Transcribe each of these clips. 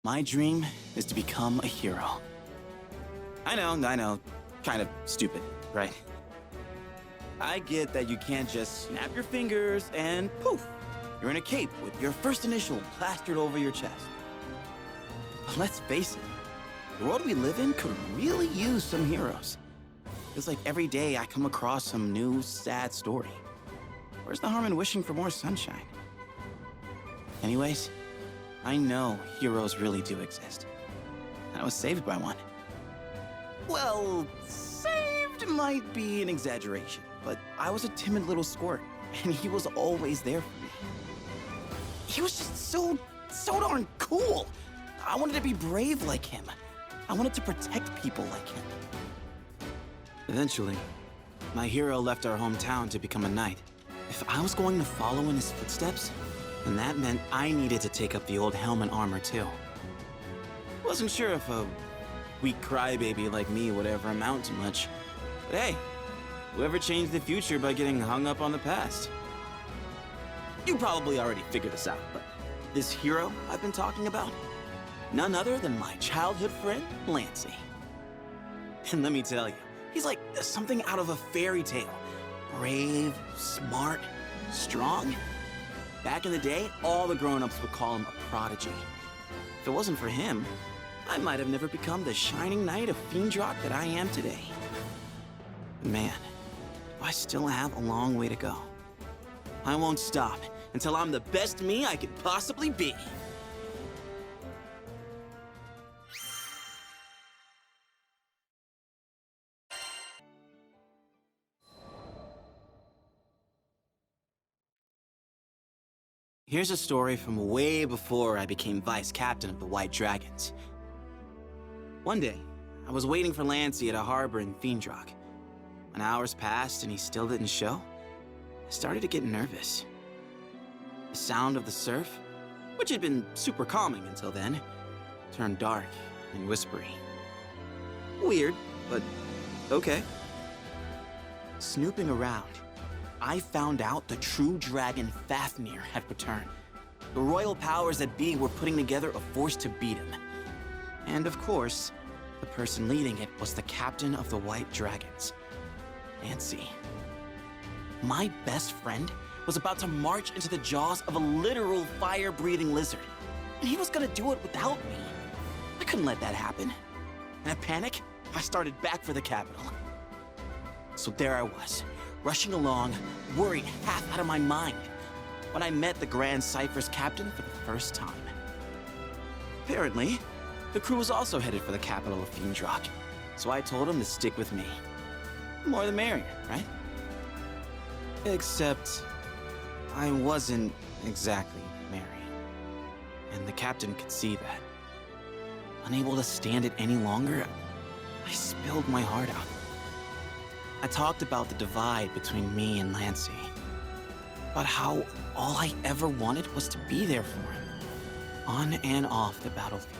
My dream is to become a hero. I know, kind of stupid, right? I get that you can't just snap your fingers and poof, you're in a cape with your first initial plastered over your chest. But let's face it, the world we live in could really use some heroes. It's like every day I come across some new sad story. Where's the harm in wishing for more sunshine? Anyways, I know heroes really do exist. I was saved by one. Well, saved might be an exaggeration, but I was a timid little squirt, and he was always there for me. He was just so darn cool. I wanted to be brave like him. I wanted to protect people like him. Eventually, my hero left our hometown to become a knight. If I was going to follow in his footsteps, then that meant I needed to take up the old helm and armor too. Wasn't sure if a weak crybaby like me would ever amount to much. But hey, whoever changed the future by getting hung up on the past? You probably already figured this out, but this hero I've been talking about? None other than my childhood friend, Lancey. And let me tell you, he's like something out of a fairy tale. Brave, smart, strong. Back in the day, all the grown-ups would call him a prodigy. If it wasn't for him, I might have never become the shining knight of Fiendrock that I am today. But man, I still have a long way to go. I won't stop until I'm the best me I could possibly be. Here's a story from way before I became vice captain of the White Dragons. One day, I was waiting for Lancey at a harbor in Fiendrock. When hours passed and he still didn't show, I started to get nervous. The sound of the surf, which had been super calming until then, turned dark and whispery. Weird, but okay. Snooping around, I found out the true dragon Fafnir had returned. The royal powers that be were putting together a force to beat him. And of course, the person leading it was the captain of the White Dragons, Lancey. My best friend was about to march into the jaws of a literal fire-breathing lizard, and he was gonna do it without me. I couldn't let that happen. In a panic, I started back for the capital. So there I was, rushing along, worried half out of my mind, when I met the Grand Cypher's captain for the first time. Apparently, the crew was also headed for the capital of Fiendrock, so I told him to stick with me. The more the merrier, right? Except, I wasn't exactly merry. And the captain could see that. Unable to stand it any longer, I spilled my heart out. I talked about the divide between me and Lancey. About how all I ever wanted was to be there for him, on and off the battlefield.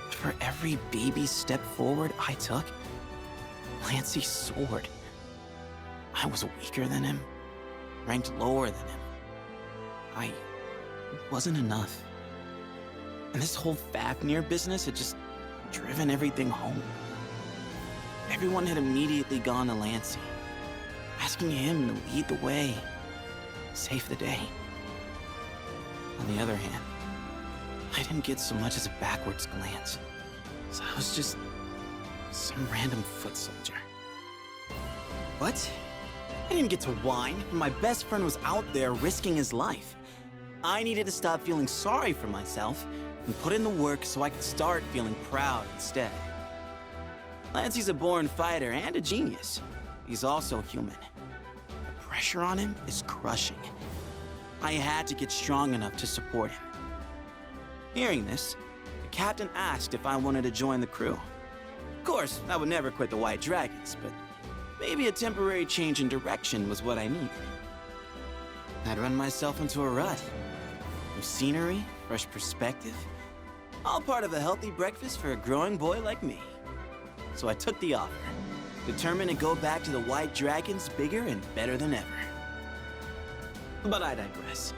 But for every baby step forward I took, Lancey soared. I was weaker than him, ranked lower than him. I wasn't enough. And this whole Fafnir business had just driven everything home. Everyone had immediately gone to Lancey, asking him to lead the way, save the day. On the other hand, I didn't get so much as a backwards glance, so I was just some random foot soldier. What? I didn't get to whine when my best friend was out there risking his life. I needed to stop feeling sorry for myself and put in the work so I could start feeling proud instead. Lancey's a born fighter and a genius. He's also human. The pressure on him is crushing. I had to get strong enough to support him. Hearing this, the captain asked if I wanted to join the crew. Of course, I would never quit the White Dragons, but maybe a temporary change in direction was what I needed. I'd run myself into a rut. New scenery, fresh perspective, all part of a healthy breakfast for a growing boy like me. So I took the offer, determined to go back to the White Dragons bigger and better than ever. But I digress.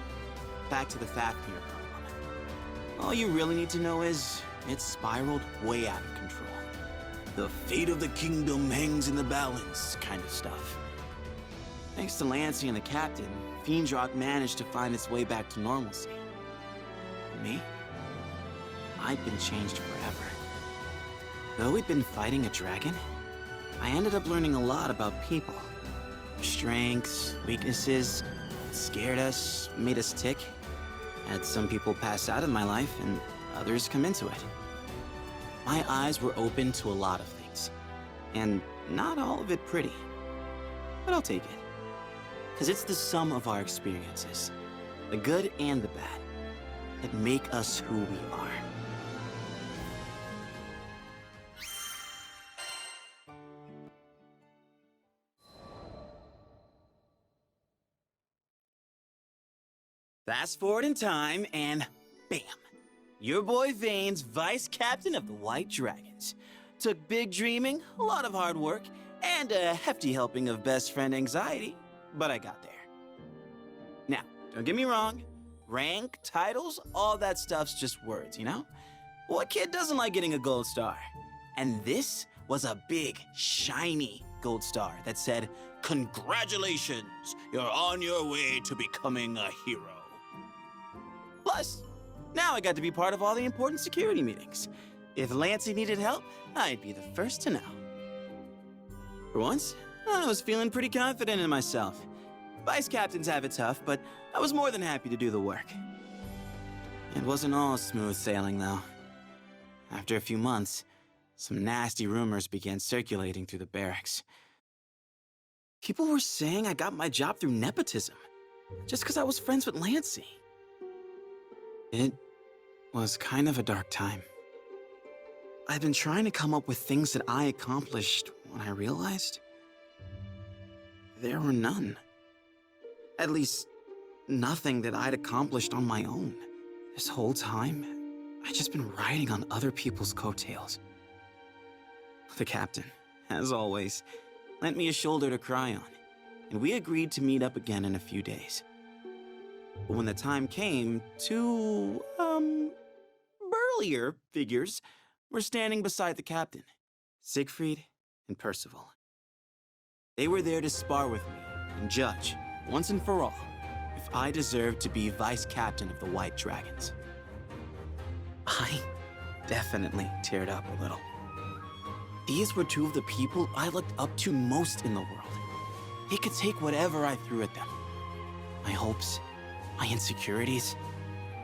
Back to the Fafnir problem. All you really need to know is, it spiraled way out of control. The fate of the kingdom hangs in the balance kind of stuff. Thanks to Lancey and the captain, Fiendrock managed to find its way back to normalcy. Me? I'd been changed forever. Though we'd been fighting a dragon, I ended up learning a lot about people. Their strengths, weaknesses, what scared us, made us tick. Had some people pass out of my life and others come into it. My eyes were open to a lot of things, and not all of it pretty. But I'll take it. Because it's the sum of our experiences, the good and the bad, that make us who we are. Fast forward in time, and bam! Your boy Vane's vice captain of the White Dragons. Took big dreaming, a lot of hard work, and a hefty helping of best friend anxiety, but I got there. Now, don't get me wrong, rank, titles, all that stuff's just words, you know? What kid doesn't like getting a gold star? And this was a big, shiny gold star that said, "Congratulations, you're on your way to becoming a hero." Plus, now I got to be part of all the important security meetings. If Lancey needed help, I'd be the first to know. For once, I was feeling pretty confident in myself. Vice captains have it tough, but I was more than happy to do the work. It wasn't all smooth sailing, though. After a few months, some nasty rumors began circulating through the barracks. People were saying I got my job through nepotism, just because I was friends with Lancey. It was kind of a dark time. I've been trying to come up with things that I accomplished when I realized there were none. At least, nothing that I'd accomplished on my own. This whole time, I'd just been riding on other people's coattails. The captain, as always, lent me a shoulder to cry on, and we agreed to meet up again in a few days. But when the time came, two, burlier figures were standing beside the captain, Siegfried and Percival. They were there to spar with me and judge, once and for all, if I deserved to be vice captain of the White Dragons. I definitely teared up a little. These were two of the people I looked up to most in the world. They could take whatever I threw at them. My hopes, my insecurities,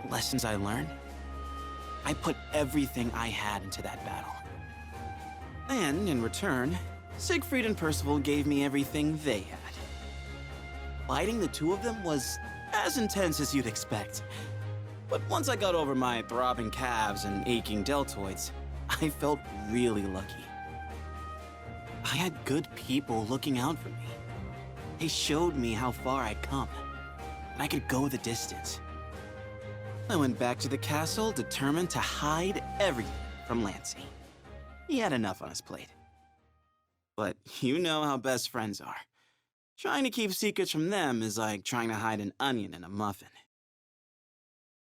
the lessons I learned. I put everything I had into that battle. And in return, Siegfried and Percival gave me everything they had. Fighting the two of them was as intense as you'd expect. But once I got over my throbbing calves and aching deltoids, I felt really lucky. I had good people looking out for me. They showed me how far I'd come, and I could go the distance. I went back to the castle determined to hide everything from Lancey. He had enough on his plate. But you know how best friends are. Trying to keep secrets from them is like trying to hide an onion in a muffin.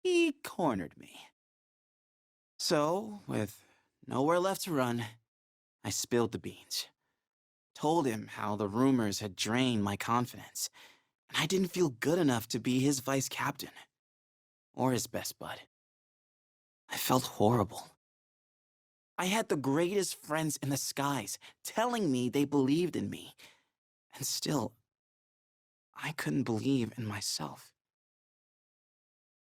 He cornered me. So, with nowhere left to run, I spilled the beans. Told him how the rumors had drained my confidence, and I didn't feel good enough to be his vice captain. Or his best bud. I felt horrible. I had the greatest friends in the skies telling me they believed in me. And still, I couldn't believe in myself.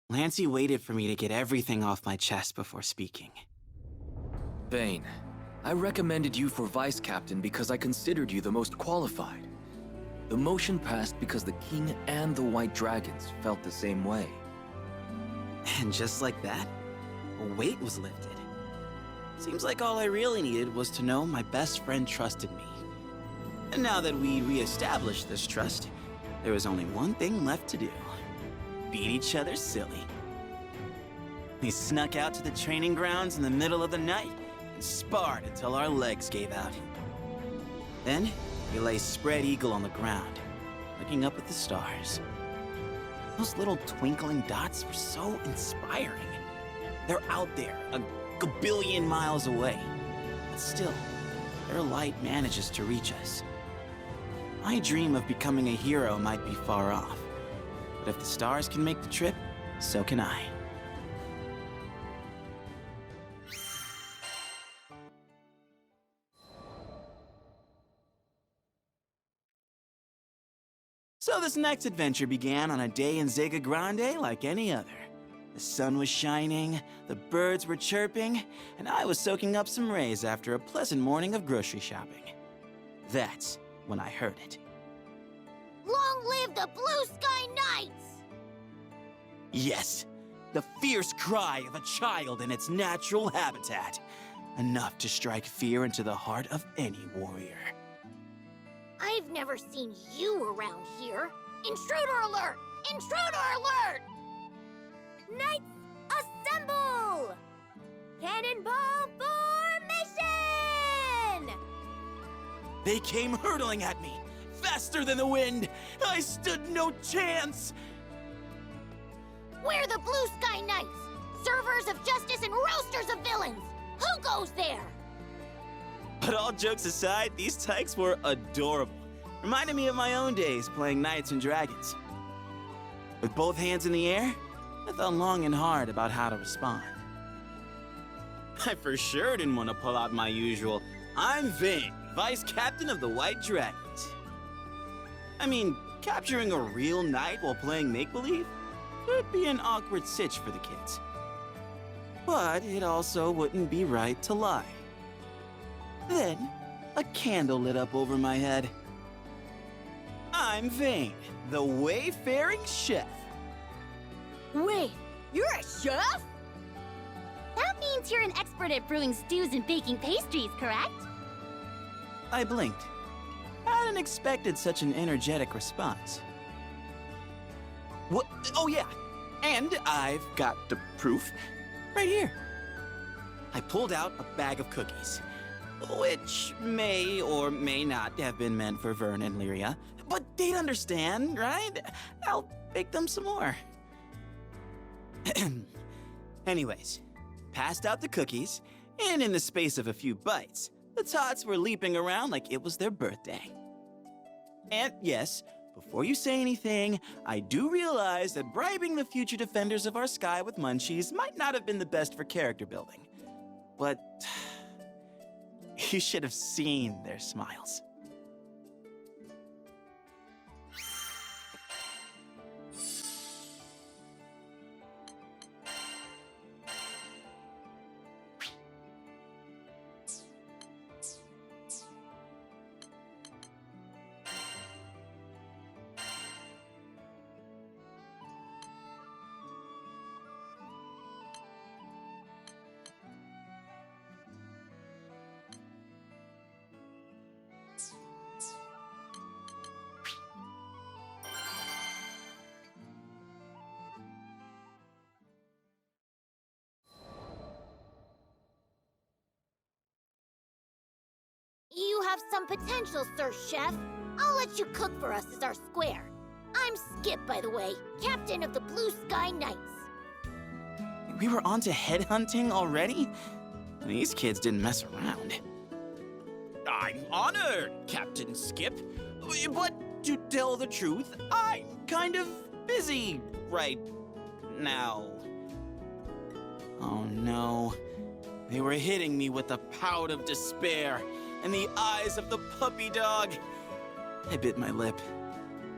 Lancey waited for me to get everything off my chest before speaking. Vane, I recommended you for vice captain because I considered you the most qualified. The motion passed because the king and the White Dragons felt the same way. And just like that, a weight was lifted. Seems like all I really needed was to know my best friend trusted me. And now that we re-established this trust, there was only one thing left to do. Beat each other silly. We snuck out to the training grounds in the middle of the night and sparred until our legs gave out. Then, we lay spread eagle on the ground, looking up at the stars. Those little twinkling dots were so inspiring. They're out there, a gabillion miles away. But still, their light manages to reach us. My dream of becoming a hero might be far off, but if the stars can make the trip, so can I. So this next adventure began on a day in Zega Grande like any other. The sun was shining, the birds were chirping, and I was soaking up some rays after a pleasant morning of grocery shopping. That's when I heard it. Long live the Blue Sky Knights! Yes, the fierce cry of a child in its natural habitat. Enough to strike fear into the heart of any warrior. I've never seen you around here. Intruder alert! Intruder alert! Knights, assemble! Cannonball formation! They came hurtling at me, faster than the wind. I stood no chance. We're the Blue Sky Knights, servers of justice and roasters of villains. Who goes there? But all jokes aside, these tykes were adorable. Reminded me of my own days playing Knights and Dragons. With both hands in the air, I thought long and hard about how to respond. I for sure didn't want to pull out my usual, "I'm Vane, Vice Captain of the White Dragons." I mean, capturing a real knight while playing make-believe could be an awkward sitch for the kids. But it also wouldn't be right to lie. Then, a candle lit up over my head. I'm Vane, the wayfaring chef. Wait, you're a chef? That means you're an expert at brewing stews and baking pastries, correct? I blinked. I hadn't expected such an energetic response. What? Oh yeah, and I've got the proof right here. I pulled out a bag of cookies, which may or may not have been meant for Vern and Lyria, but they'd understand, right? I'll bake them some more. Anyways, passed out the cookies, and in the space of a few bites, the tots were leaping around like it was their birthday. And yes, before you say anything, I do realize that bribing the future defenders of our sky with munchies might not have been the best for character building. But you should have seen their smiles. You have some potential, Sir Chef. I'll let you cook for us as our square. I'm Skip, by the way, captain of the Blue Sky Knights. We were on to headhunting already? These kids didn't mess around. I'm honored, Captain Skip. But to tell the truth, I'm kind of busy right now. Oh no. They were hitting me with the pout of despair and the eyes of the puppy dog. I bit my lip.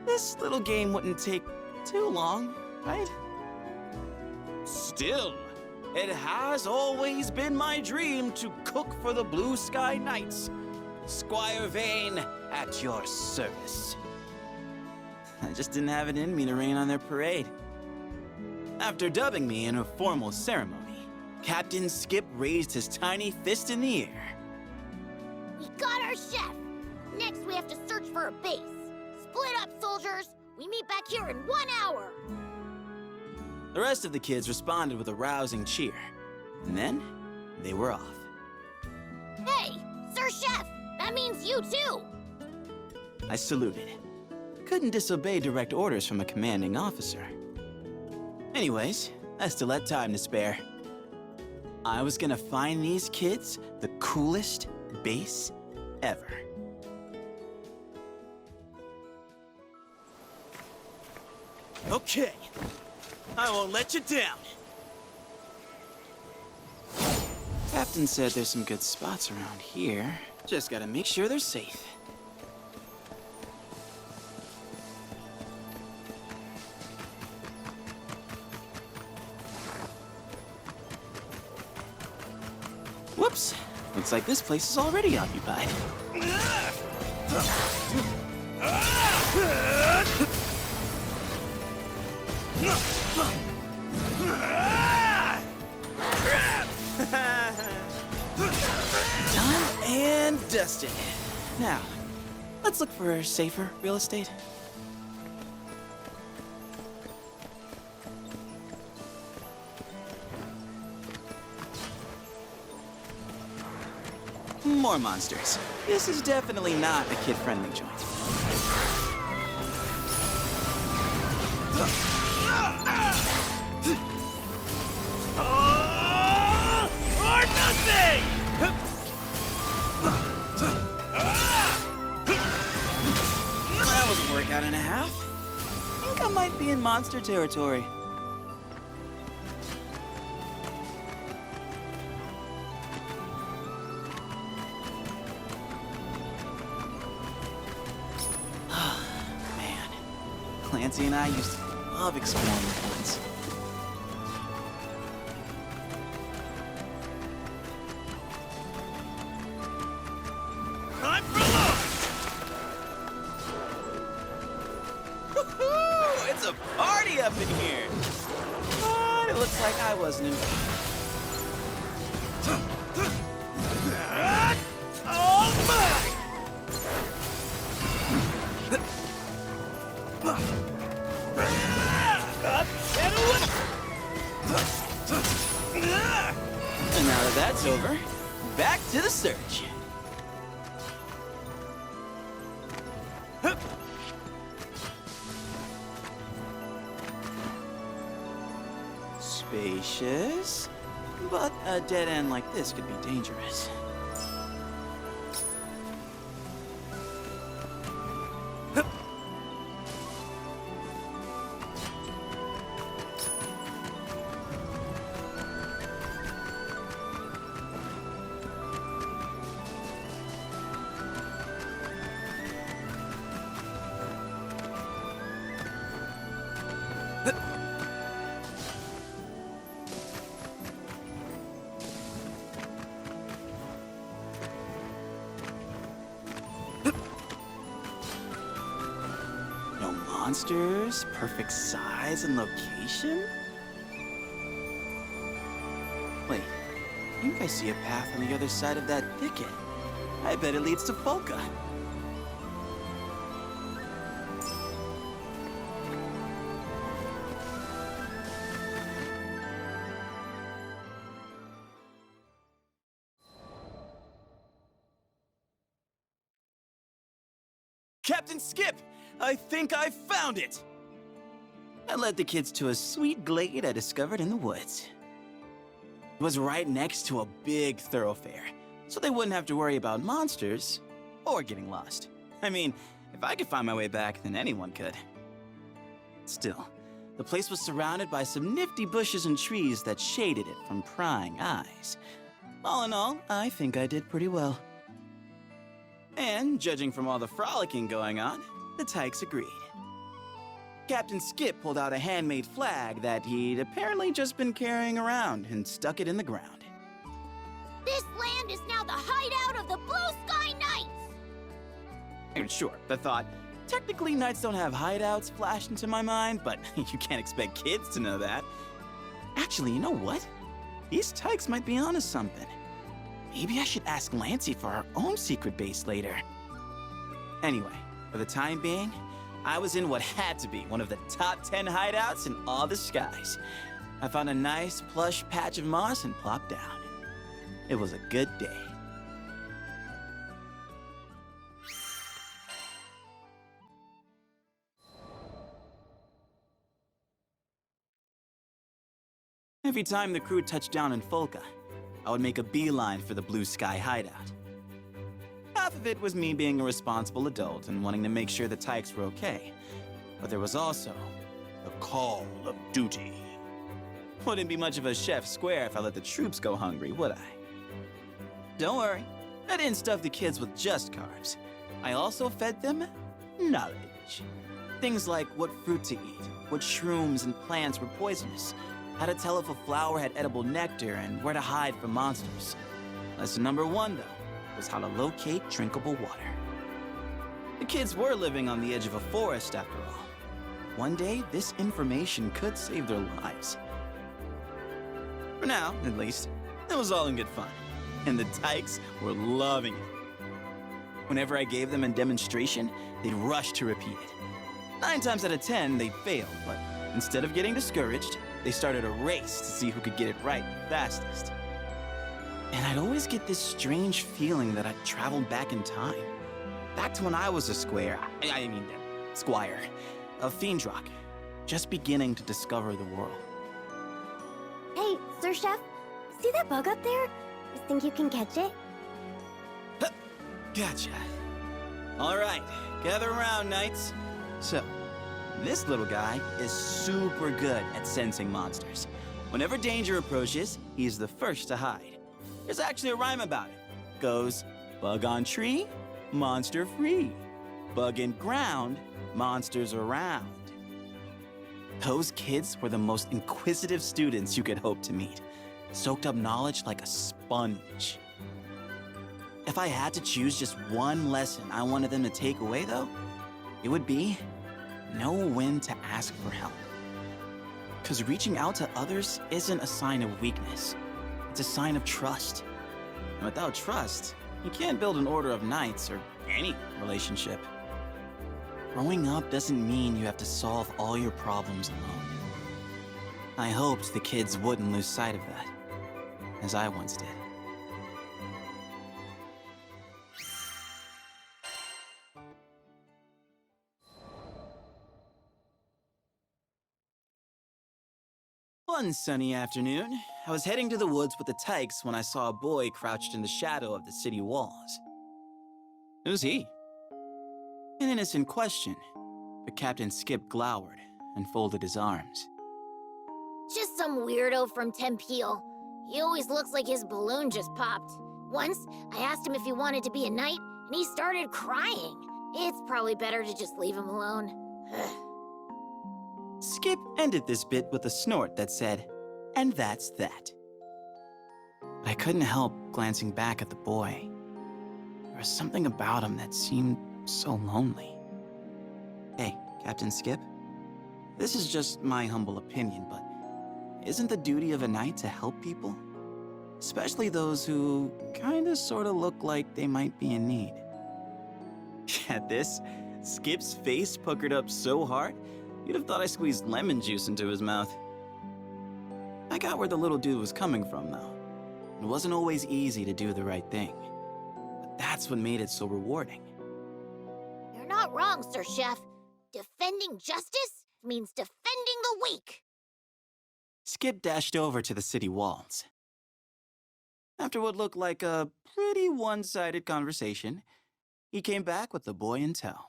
This little game wouldn't take too long, right? Still, it has always been my dream to cook for the Blue Sky Knights. Squire Vane, at your service. I just didn't have it in me to rain on their parade. After dubbing me in a formal ceremony, Captain Skip raised his tiny fist in the air. We got our chef. Next, we have to search for a base. Split up, soldiers. We meet back here in 1 hour. The rest of the kids responded with a rousing cheer, and then they were off. Hey, Sir Chef, that means you too. I saluted. Couldn't disobey direct orders from a commanding officer. Anyways, I still had time to spare. I was gonna find these kids the coolest base ever. Okay, I won't let you down. Captain said there's some good spots around here. Just gotta make sure they're safe. Whoops! Looks like this place is already occupied. Done and dusted. Now, let's look for safer real estate. More monsters. This is definitely not a kid-friendly joint. Or nothing! That was a workout and a half. I think I might be in monster territory. Man, Clancy and I used to love exploring the woods. Time for lunch! Woohoo! It's a party up in here! But it looks like I wasn't invited. All mine! Up and away! And now that that's over, back to the search. Spacious, but a dead end like this could be dangerous. No monsters, perfect size and location? Wait, I think I see a path on the other side of that thicket. I bet it leads to Folka. Captain Skip! I think I found it! I led the kids to a sweet glade I discovered in the woods. It was right next to a big thoroughfare, so they wouldn't have to worry about monsters or getting lost. I mean, if I could find my way back, then anyone could. Still, the place was surrounded by some nifty bushes and trees that shaded it from prying eyes. All in all, I think I did pretty well. And judging from all the frolicking going on, the Tykes agreed. Captain Skip pulled out a handmade flag that he'd apparently just been carrying around and stuck it in the ground. This land is now the hideout of the Blue Sky Knights! And sure, the thought, technically knights don't have hideouts flashed into my mind, but you can't expect kids to know that. Actually, you know what? These Tykes might be onto something. Maybe I should ask Lancey for our own secret base later. Anyway, for the time being, I was in what had to be one of the top 10 hideouts in all the skies. I found a nice, plush patch of moss and plopped down. It was a good day. Every time the crew touched down in Folka, I would make a beeline for the Blue Sky hideout. Half of it was me being a responsible adult and wanting to make sure the Tykes were okay. But there was also the call of duty. Wouldn't be much of a chef's square if I let the troops go hungry, would I? Don't worry, I didn't stuff the kids with just carbs. I also fed them knowledge. Things like what fruit to eat, what shrooms and plants were poisonous, how to tell if a flower had edible nectar, and where to hide from monsters. Lesson number 1, though, was how to locate drinkable water. The kids were living on the edge of a forest, after all. One day, this information could save their lives. For now, at least, it was all in good fun, and the Tykes were loving it. Whenever I gave them a demonstration, they'd rush to repeat it. 9 times out of 10, they'd fail, but instead of getting discouraged, they started a race to see who could get it right the fastest. And I'd always get this strange feeling that I'd traveled back in time. Back to when I was a squire, of Fiendrock, just beginning to discover the world. Hey, Sir Chef, see that bug up there? You think you can catch it? Gotcha. All right, gather around, knights. So, this little guy is super good at sensing monsters. Whenever danger approaches, he's the first to hide. There's actually a rhyme about it. Goes, bug on tree, monster free. Bug in ground, monsters around. Those kids were the most inquisitive students you could hope to meet. Soaked up knowledge like a sponge. If I had to choose just one lesson I wanted them to take away, though, it would be know when to ask for help. Because reaching out to others isn't a sign of weakness. It's a sign of trust. And without trust, you can't build an order of knights or any relationship. Growing up doesn't mean you have to solve all your problems alone. I hoped the kids wouldn't lose sight of that, as I once did. One sunny afternoon, I was heading to the woods with the Tykes when I saw a boy crouched in the shadow of the city walls. Who's he? An innocent question, but Captain Skip glowered and folded his arms. Just some weirdo from Tempeal. He always looks like his balloon just popped. Once, I asked him if he wanted to be a knight, and he started crying. It's probably better to just leave him alone. Skip ended this bit with a snort that said, "And that's that." But I couldn't help glancing back at the boy. There was something about him that seemed so lonely. Hey, Captain Skip. This is just my humble opinion, but isn't the duty of a knight to help people? Especially those who kinda sorta look like they might be in need. At this, Skip's face puckered up so hard, you'd have thought I squeezed lemon juice into his mouth. I got where the little dude was coming from, though. It wasn't always easy to do the right thing. But that's what made it so rewarding. You're not wrong, Sir Chef. Defending justice means defending the weak. Skip dashed over to the city walls. After what looked like a pretty one-sided conversation, he came back with the boy in tow.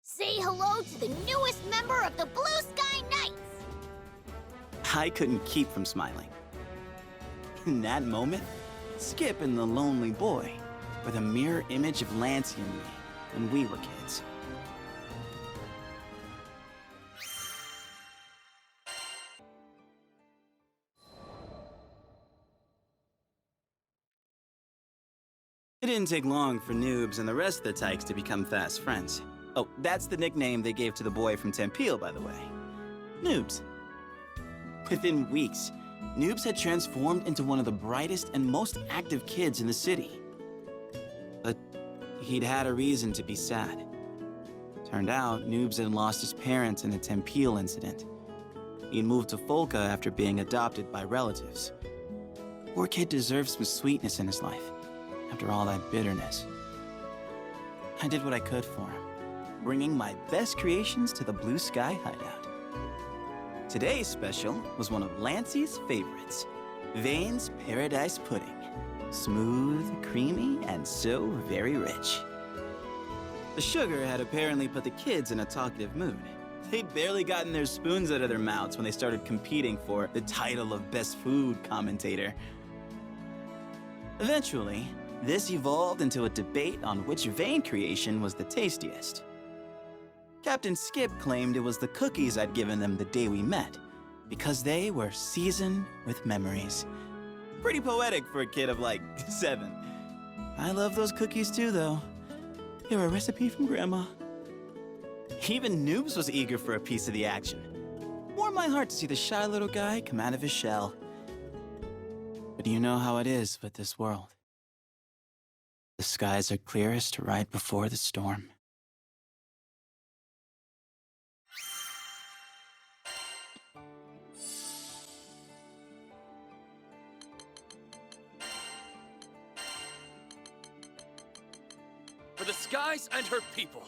Say hello to the newest member of the Blue Sky Knights! I couldn't keep from smiling. In that moment, Skip and the lonely boy were the mirror image of Lancey and me when we were kids. It didn't take long for Noobs and the rest of the Tykes to become fast friends. Oh, that's the nickname they gave to the boy from Tempeal, by the way. Noobs. Within weeks, Noobs had transformed into one of the brightest and most active kids in the city. But he'd had a reason to be sad. Turned out, Noobs had lost his parents in the Tempeal incident. He'd moved to Folka after being adopted by relatives. Poor kid deserved some sweetness in his life, after all that bitterness. I did what I could for him, bringing my best creations to the Blue Sky hideout. Today's special was one of Lancey's favorites, Vane's Paradise Pudding. Smooth, creamy, and so very rich. The sugar had apparently put the kids in a talkative mood. They'd barely gotten their spoons out of their mouths when they started competing for the title of Best Food Commentator. Eventually, this evolved into a debate on which Vane creation was the tastiest. Captain Skip claimed it was the cookies I'd given them the day we met, because they were seasoned with memories. Pretty poetic for a kid of like 7. I love those cookies too, though. They were a recipe from Grandma. Even Noobs was eager for a piece of the action. Warmed my heart to see the shy little guy come out of his shell. But you know how it is with this world. The skies are clearest right before the storm. For the skies and her people.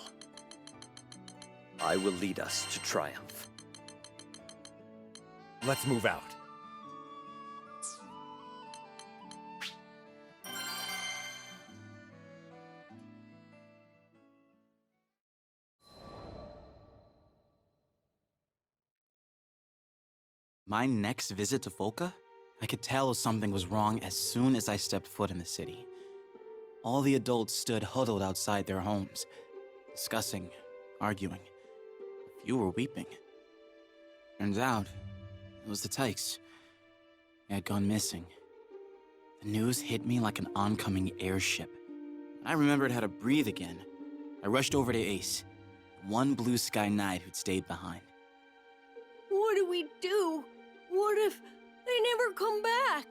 I will lead us to triumph. Let's move out. My next visit to Folka, I could tell something was wrong as soon as I stepped foot in the city. All the adults stood huddled outside their homes, discussing, arguing. A few were weeping. Turns out, it was the Tykes. They had gone missing. The news hit me like an oncoming airship. I remembered how to breathe again. I rushed over to Ace, the one blue sky knight who'd stayed behind. What do we do? What if they never come back?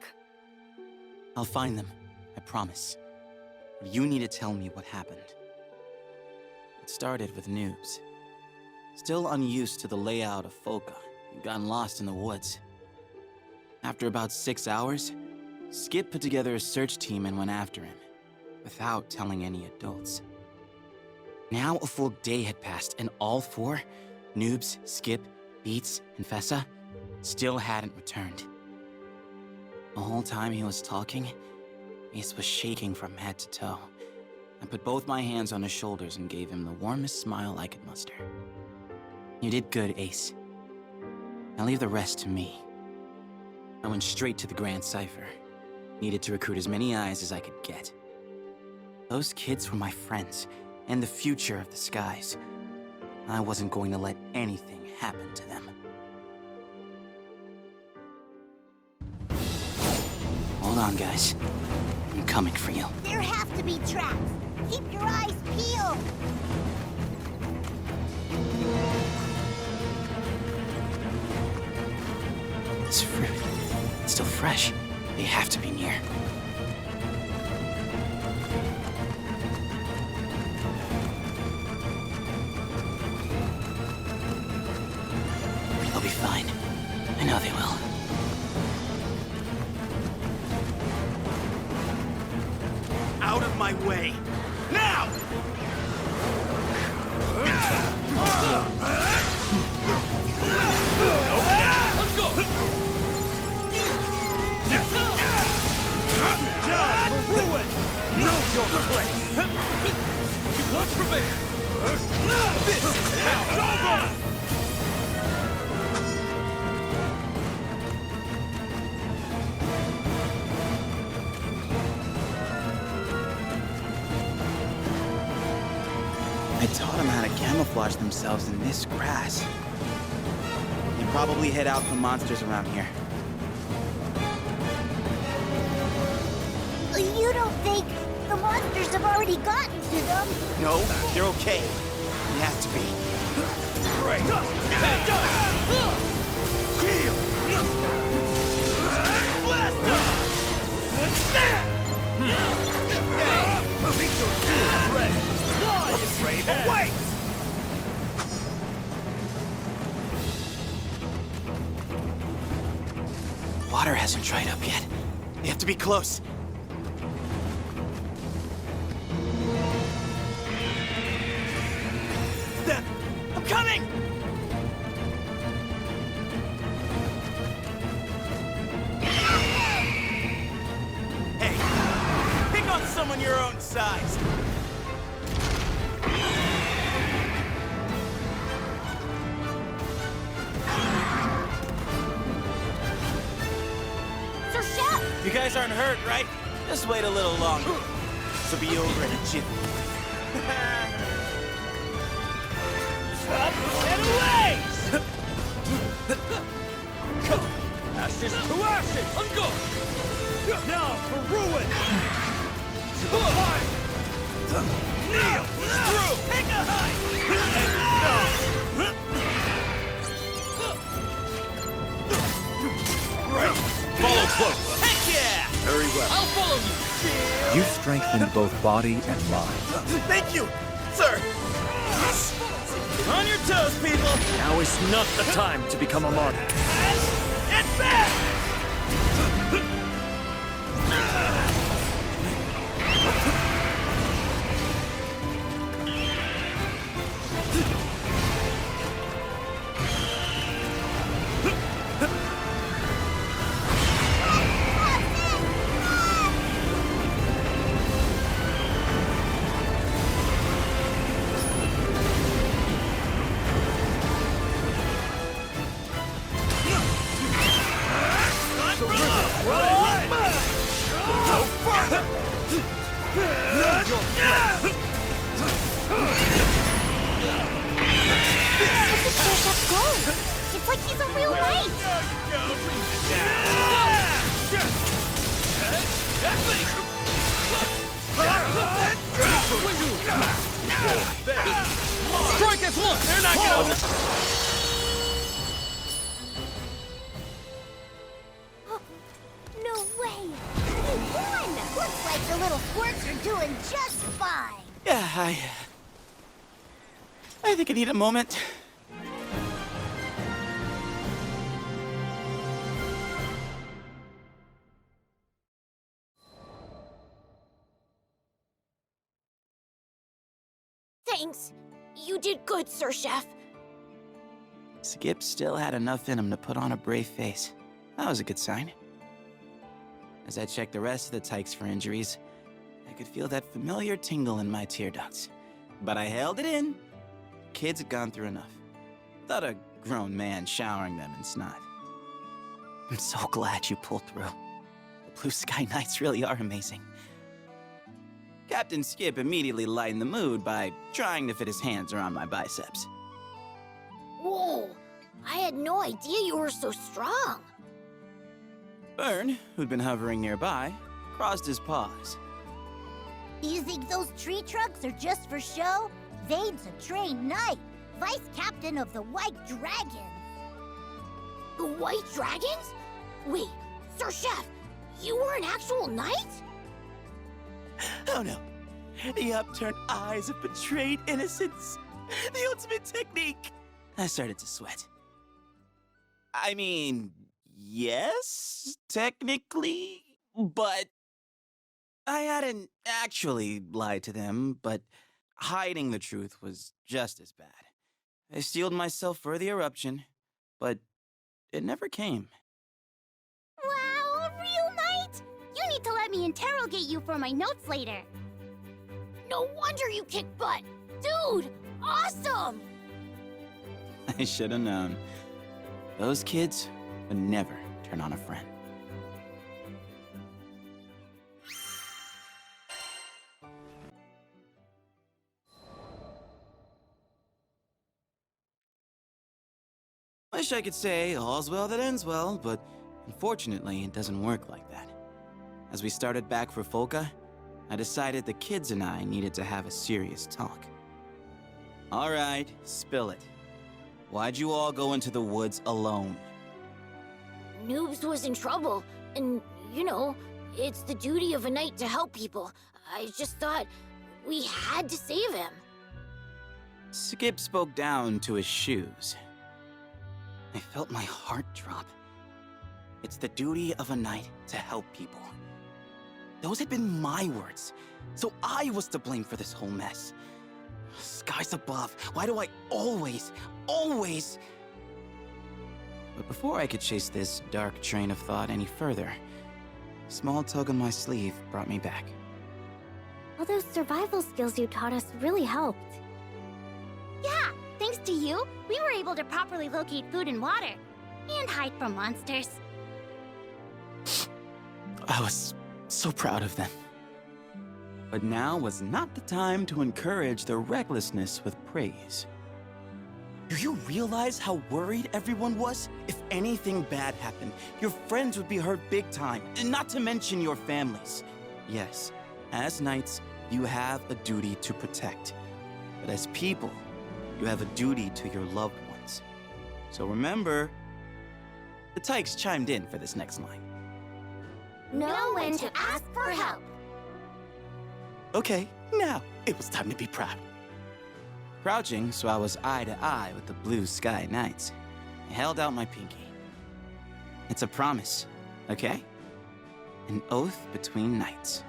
I'll find them, I promise. But you need to tell me what happened. It started with Noobs. Still unused to the layout of Folka, he'd gotten lost in the woods. After about 6 hours, Skip put together a search team and went after him, without telling any adults. Now a full day had passed, and all 4, Noobs, Skip, Beats, and Fessa, still hadn't returned. The whole time he was talking, Ace was shaking from head to toe. I put both my hands on his shoulders and gave him the warmest smile I could muster. You did good, Ace. Now leave the rest to me. I went straight to the Grand Cipher. Needed to recruit as many eyes as I could get. Those kids were my friends, and the future of the skies. I wasn't going to let anything happen to them. Hold on, guys. I'm coming for you. There have to be traps. Keep your eyes peeled. This fruit, it's still fresh. They have to be near. They'll be fine. I know they will. Out of my way! Now! Let's go! Time for ruin! Know your place! Let's prepare! This is how over! I taught them how to camouflage themselves in this grass. They probably head out for monsters around here. You don't think the monsters have already gotten to them? No, they're okay. They have to be. Great! Heal! Blast Wait! Water hasn't dried up yet. They have to be close. I'm coming! guys aren't hurt, right? Just wait a little longer. This'll be over in a jiffy. Up and away! Ashes to ashes! I'm go! Now for ruin! To the fire! Kneel! Through! Take a hike! Right! Follow close! Heck yeah! Very well. I'll follow you! You've strengthened both body and mind. Thank you, sir! On your toes, people! Now is not the time to become a martyr. Get back! It's like he's a real knight! Strike as one! They're not gonna... No way! You won! Looks like the little squirts are doing just fine! Yeah, I think I need a moment. Thanks. You did good, Sir Chef. Skip still had enough in him to put on a brave face. That was a good sign. As I checked the rest of the tykes for injuries, I could feel that familiar tingle in my tear ducts. But I held it in. Kids had gone through enough. Without a grown man showering them in snot. I'm so glad you pulled through. The Blue Sky Knights really are amazing. Captain Skip immediately lightened the mood by trying to fit his hands around my biceps. Whoa! I had no idea you were so strong. Byrne, who'd been hovering nearby, crossed his paws. You think those tree trunks are just for show? Vane's a trained knight, vice captain of the White Dragons. The White Dragons? Wait, Sir Chef, you were an actual knight? Oh no. The upturned eyes of betrayed innocence. The ultimate technique. I started to sweat. I mean, yes, technically, but I hadn't actually lied to them, but hiding the truth was just as bad. I steeled myself for the eruption, but it never came. Wow, a real knight! You need to let me interrogate you for my notes later. No wonder you kick butt. Dude, awesome! I should have known. Those kids would never turn on a friend. Wish I could say all's well that ends well, but unfortunately it doesn't work like that. As we started back for Folka, I decided the kids and I needed to have a serious talk. All right, spill it. Why'd you all go into the woods alone? Noobs was in trouble, and, you know, it's the duty of a knight to help people. I just thought we had to save him. Skip spoke down to his shoes. I felt my heart drop. It's the duty of a knight to help people. Those had been my words, so I was to blame for this whole mess. Skies above, why do I always... But before I could chase this dark train of thought any further, a small tug on my sleeve brought me back. All those survival skills you taught us really helped. Yeah, thanks to you, we were able to properly locate food and water. And hide from monsters. I was so proud of them. But now was not the time to encourage their recklessness with praise. Do you realize how worried everyone was? If anything bad happened, your friends would be hurt big time, and not to mention your families. Yes, as knights, you have a duty to protect. But as people, you have a duty to your loved ones. So remember, the Tykes chimed in for this next line. Know when to ask for help. Okay, now it was time to be proud. Crouching so I was eye to eye with the Blue Sky Knights, I held out my pinky. It's a promise, okay? An oath between knights.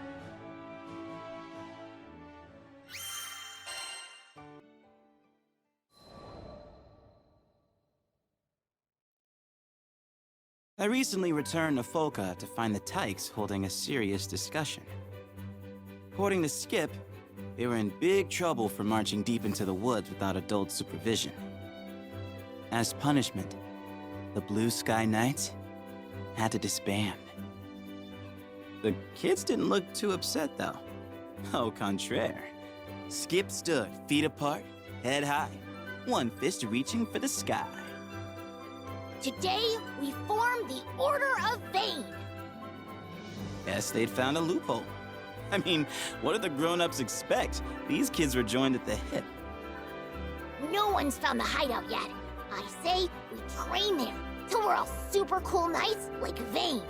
I recently returned to Folka to find the Tykes holding a serious discussion. According to Skip, they were in big trouble for marching deep into the woods without adult supervision. As punishment, the Blue Sky Knights had to disband. The kids didn't look too upset, though. Au contraire. Skip stood feet apart, head high, one fist reaching for the sky. Today, we form the Order of Vane. Guess they'd found a loophole. I mean, what did the grown-ups expect? These kids were joined at the hip. No one's found the hideout yet. I say we train there till we're all super cool knights like Vane.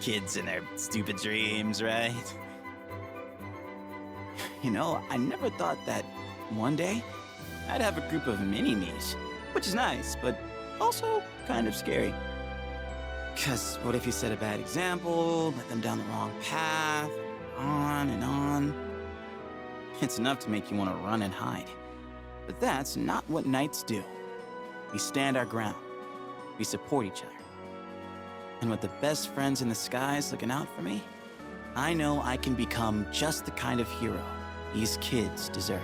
Kids and their stupid dreams, right? You know, I never thought that one day I'd have a group of mini-me's, which is nice, but also kind of scary. 'Cause what if you set a bad example, let them down the wrong path, on and on? It's enough to make you want to run and hide. But that's not what knights do. We stand our ground. We support each other. And with the best friends in the skies looking out for me, I know I can become just the kind of hero these kids deserve.